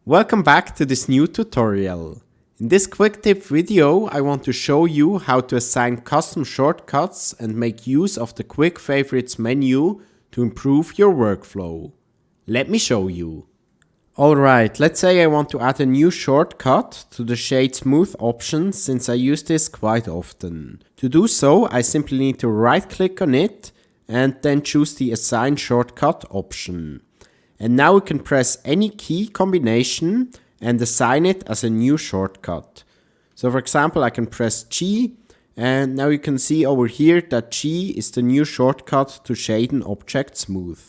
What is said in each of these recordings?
Welcome back to this new tutorial. In this quick tip video, I want to show you how to assign custom shortcuts and make use of the Quick Favorites menu to improve your workflow. Let me show you. Alright, let's say I want to add a new shortcut to the Shade Smooth option since I use this quite often. To do so, I simply need to right click on it and then choose the Assign Shortcut option. And now we can press any key combination and assign it as a new shortcut. So for example, I can press G, and now you can see over here that G is the new shortcut to shade an object smooth.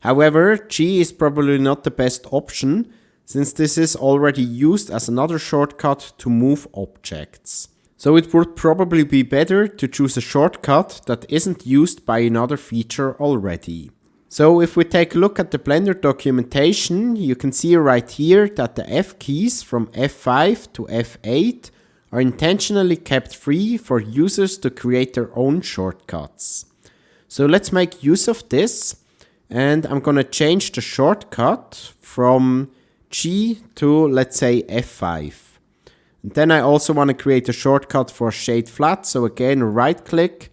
However, G is probably not the best option since this is already used as another shortcut to move objects. So it would probably be better to choose a shortcut that isn't used by another feature already. So if we take a look at the Blender documentation, you can see right here that the F keys from F5 to F8 are intentionally kept free for users to create their own shortcuts. So let's make use of this, and I'm gonna change the shortcut from G to, let's say, F5. And then I also want to create a shortcut for Shade Flat, so again right click,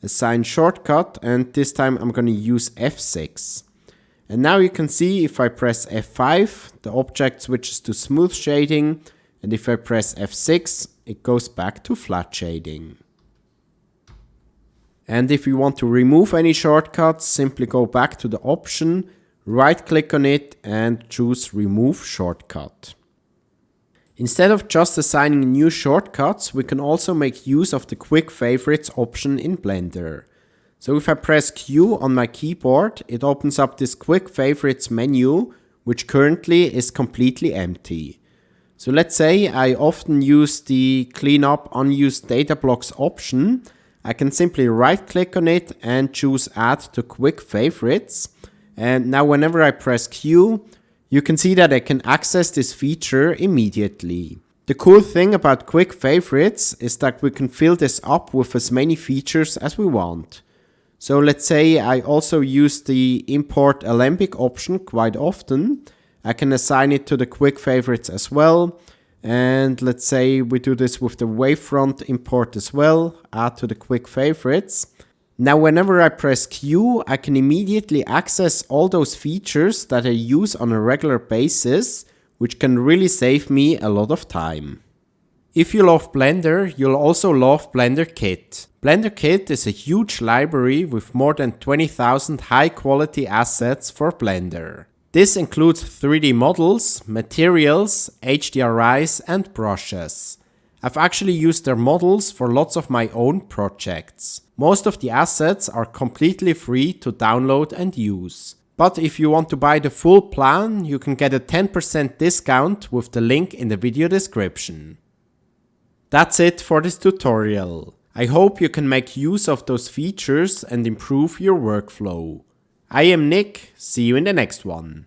Assign Shortcut, and this time I'm going to use F6. And now you can see if I press F5, the object switches to smooth shading, and if I press F6, it goes back to flat shading. And if you want to remove any shortcuts, simply go back to the option, right click on it and choose Remove Shortcut. Instead of just assigning new shortcuts, we can also make use of the Quick Favorites option in Blender. So if I press Q on my keyboard, it opens up this Quick Favorites menu, which currently is completely empty. So let's say I often use the Clean Up Unused Data Blocks option. I can simply right click on it and choose Add to Quick Favorites. And now whenever I press Q, you can see that I can access this feature immediately. The cool thing about Quick Favorites is that we can fill this up with as many features as we want. So let's say I also use the Import Alembic option quite often. I can assign it to the Quick Favorites as well. And let's say we do this with the Wavefront import as well, add to the Quick Favorites. Now whenever I press Q, I can immediately access all those features that I use on a regular basis, which can really save me a lot of time. If you love Blender, you'll also love Blender Kit. Blender Kit is a huge library with more than 20,000 high quality assets for Blender. This includes 3D models, materials, HDRIs and brushes. I've actually used their models for lots of my own projects. Most of the assets are completely free to download and use. But if you want to buy the full plan, you can get a 10% discount with the link in the video description. That's it for this tutorial. I hope you can make use of those features and improve your workflow. I am Nick, see you in the next one.